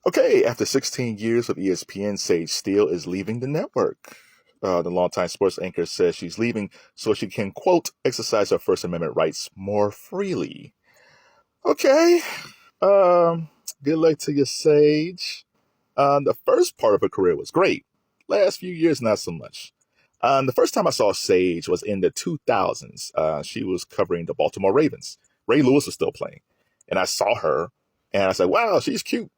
Okay, after 16 years with ESPN, Sage Steele is leaving the network. The longtime sports anchor says she's leaving so she can, quote, exercise her First Amendment rights more freely. Okay, good luck to you, Sage. The first part of her career was great. Last few years, not so much. The first time I saw Sage was in the 2000s. She was covering the Baltimore Ravens. Ray Lewis was still playing. And I saw her, and I said, wow, she's cute.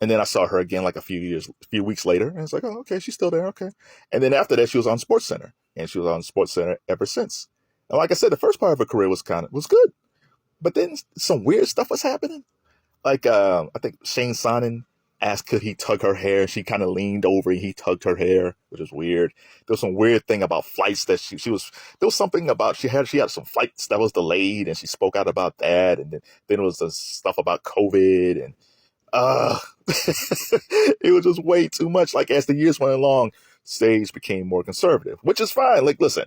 And then I saw her again like a few weeks later, and I was like, oh, okay, she's still there, okay. And then after that, she was on SportsCenter, and she was on SportsCenter ever since. And like I said, the first part of her career was good, but then some weird stuff was happening. Like I think Shane Sonnen asked could he tug her hair, and she kind of leaned over and he tugged her hair, which was weird. There was some weird thing about flights that she was. There was something about she had some flights that was delayed, and she spoke out about that. And then there was the stuff about COVID and. It was just way too much. Like as the years went along, Sage became more conservative, which is fine. Like, listen,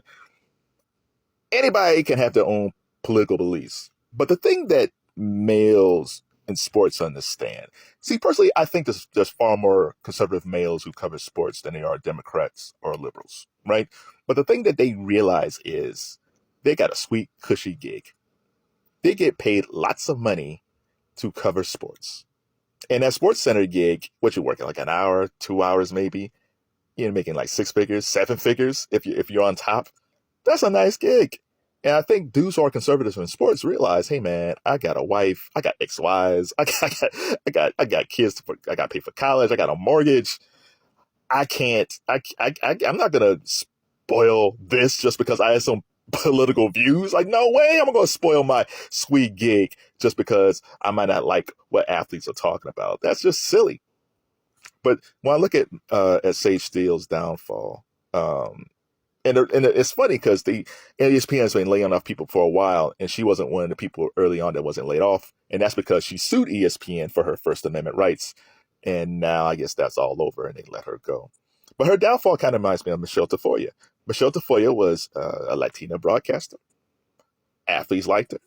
anybody can have their own political beliefs, but the thing that males in sports understand. See, personally, I think there's far more conservative males who cover sports than there are Democrats or liberals, right? But the thing that they realize is they got a sweet, cushy gig. They get paid lots of money to cover sports. And that SportsCenter gig, what you're working like an hour, 2 hours maybe, you're making like 6 figures, 7 figures if you're on top. That's a nice gig. And I think dudes who are conservatives in sports realize, hey man, I got a wife, I got ex-wives, I got kids, I got to pay for college, I got a mortgage. I'm not gonna spoil this just because I have some political views. Like, no way I'm gonna spoil my sweet gig just because I might not like what athletes are talking about. That's just silly. But when I look at Sage Steele's downfall, and it's funny because the ESPN has been laying off people for a while, and she wasn't one of the people early on that wasn't laid off, and that's because she sued ESPN for her First Amendment rights, and now I guess that's all over, and they let her go. But her downfall kind of reminds me of Michelle Tafoya. Michelle Tafoya was a Latina broadcaster. Athletes liked her.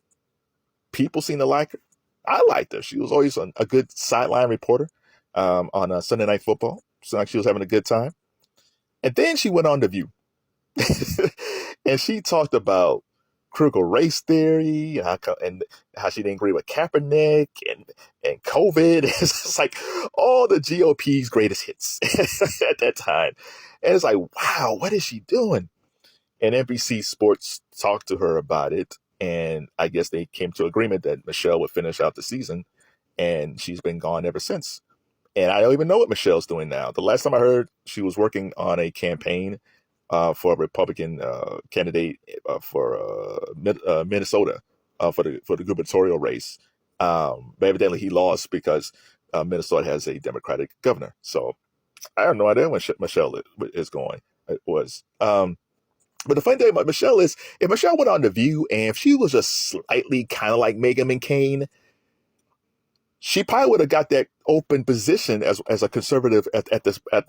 People seemed to like her. I liked her. She was always a good sideline reporter on Sunday Night Football. So like she was having a good time. And then she went on The View. And she talked about critical race theory and how she didn't agree with Kaepernick and COVID. It's like all the GOP's greatest hits at that time. And it's like, wow, what is she doing? And NBC Sports talked to her about it. And I guess they came to agreement that Michelle would finish out the season. And she's been gone ever since. And I don't even know what Michelle's doing now. The last time I heard, she was working on a campaign for a Republican candidate for Minnesota for the gubernatorial race. But evidently he lost because Minnesota has a Democratic governor. So I have no idea when Michelle is going. It was. But the funny thing about Michelle is, if Michelle went on The View and if she was just slightly kind of like Megyn McCain, she probably would have got that open position as a conservative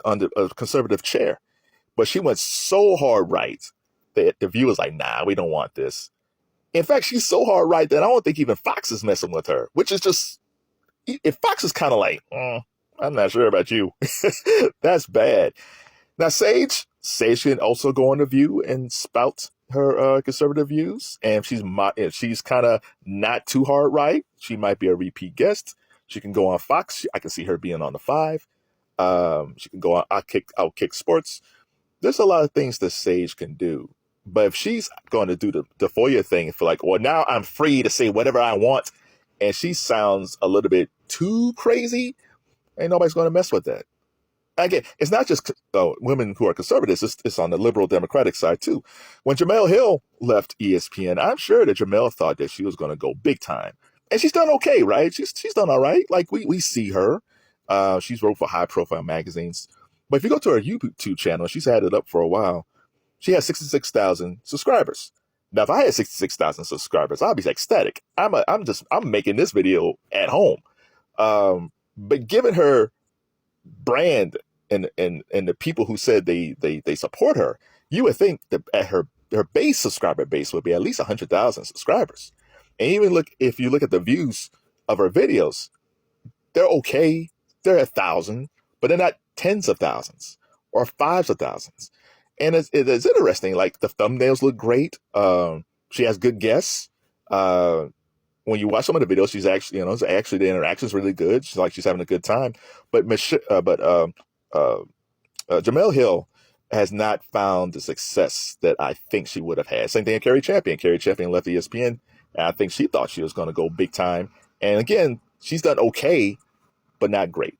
under a conservative chair. But she went so hard right that The View was like, nah, we don't want this. In fact, she's so hard right that I don't think even Fox is messing with her, which is just, if Fox is kind of like, I'm not sure about you. That's bad. Now, Sage can also go on The View and spout her conservative views. And if she's kind of not too hard right, she might be a repeat guest. She can go on Fox. I can see her being on The Five. She can go on Outkick Sports. There's a lot of things that Sage can do. But if she's going to do the Tafoya thing and feel like, well, now I'm free to say whatever I want, and she sounds a little bit too crazy, ain't nobody's going to mess with that. Again, it's not just women who are conservatives. It's on the liberal Democratic side, too. When Jemele Hill left ESPN, I'm sure that Jemele thought that she was going to go big time. And she's done okay, right? She's done all right. Like, we see her. She's wrote for high-profile magazines. But if you go to her YouTube channel, she's had it up for a while. She has 66,000 subscribers. Now, if I had 66,000 subscribers, I'd be ecstatic. I'm making this video at home. But given her brand and the people who said they support her, you would think that at her base subscriber base would be at least 100,000 subscribers. And even if you look at the views of her videos, they're okay. They're 1,000, but they're not tens of thousands or fives of thousands. And it's interesting. Like the thumbnails look great. She has good guests. When you watch some of the videos, she's actually, actually the interaction's really good. She's having a good time. But Jemele Hill has not found the success that I think she would have had. Same thing with Kjm Champion. Kjm Champion left ESPN, and I think she thought she was going to go big time. And again, she's done okay, but not great.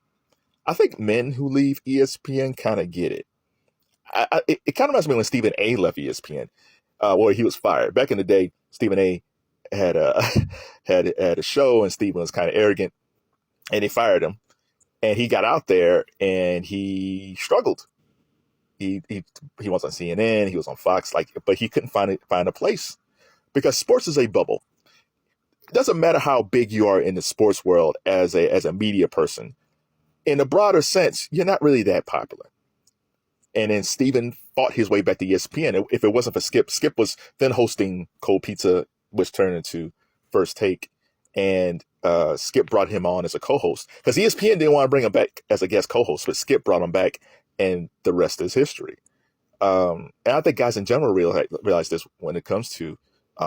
I think men who leave ESPN kind of get it. It kind of reminds me when Stephen A. left ESPN, where he was fired. Back in the day, Stephen A. had a had a show, and Stephen was kind of arrogant, and they fired him. And he got out there, and he struggled. He was on CNN, he was on Fox, but he couldn't find a place because sports is a bubble. It doesn't matter how big you are in the sports world as a media person. In a broader sense, you're not really that popular. And then Steven fought his way back to ESPN. If it wasn't for Skip was then hosting Cold Pizza, which turned into First Take. And Skip brought him on as a co-host because ESPN didn't want to bring him back as a guest co-host, but Skip brought him back, and the rest is history. And I think guys in general realize this when it comes to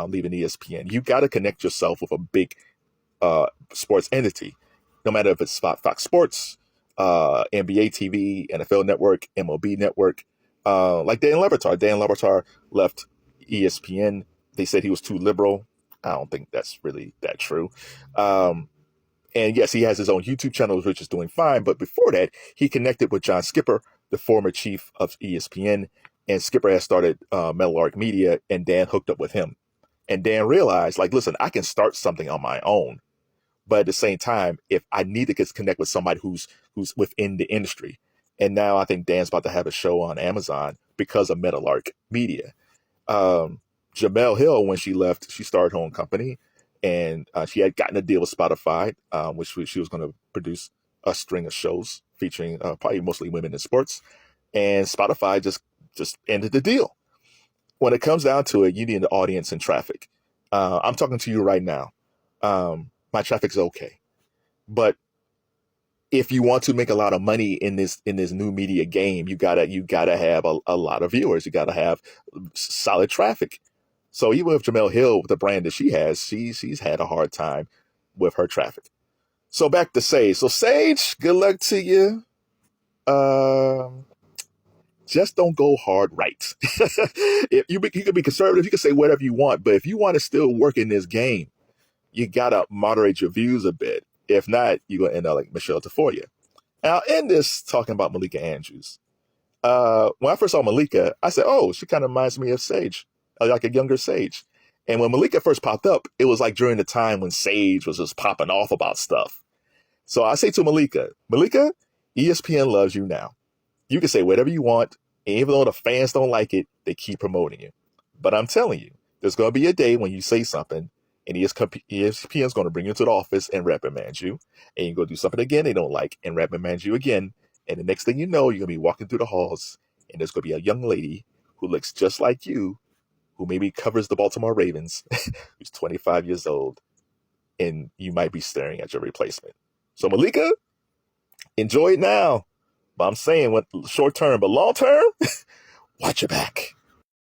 leaving ESPN. You got to connect yourself with a big sports entity, no matter if it's Fox Sports, NBA TV, NFL Network, MLB Network, like Dan LaBatard. Dan LaBatard left ESPN. They said he was too liberal. I don't think that's really that true. And yes, he has his own YouTube channel, which is doing fine. But before that, he connected with John Skipper, the former chief of ESPN. And Skipper has started Meadowlark Media, and Dan hooked up with him. And Dan realized, listen, I can start something on my own. But at the same time, if I need to connect with somebody who's within the industry. And now I think Dan's about to have a show on Amazon because of Meadowlark Media. Jemele Hill, when she left, she started her own company, and she had gotten a deal with Spotify, which she was going to produce a string of shows featuring probably mostly women in sports. And Spotify just ended the deal. When it comes down to it, you need an audience and traffic. I'm talking to you right now. My traffic's okay, but if you want to make a lot of money in this new media game, you gotta have a lot of viewers. You gotta have solid traffic. So even with Jemele Hill, with the brand that she has, she's had a hard time with her traffic. So back to Sage. So Sage, good luck to you. Just don't go hard right. If you can be conservative, you can say whatever you want, but if you want to still work in this game, you gotta moderate your views a bit. If not, you're gonna end up like Michelle Tafoya. And I'll end this talking about Malika Andrews. When I first saw Malika, I said, "Oh, she kind of reminds me of Sage, like a younger Sage." And when Malika first popped up, it was like during the time when Sage was just popping off about stuff. So I say to Malika, ESPN loves you now. You can say whatever you want, and even though the fans don't like it, they keep promoting you. But I'm telling you, there's gonna be a day when you say something, and ESPN's going to bring you into the office and reprimand you. And you go do something again they don't like and reprimand you again. And the next thing you know, you're going to be walking through the halls, and there's going to be a young lady who looks just like you, who maybe covers the Baltimore Ravens, who's 25 years old, and you might be staring at your replacement. So Malika, enjoy it now. But I'm saying what short term, but long term, watch your back.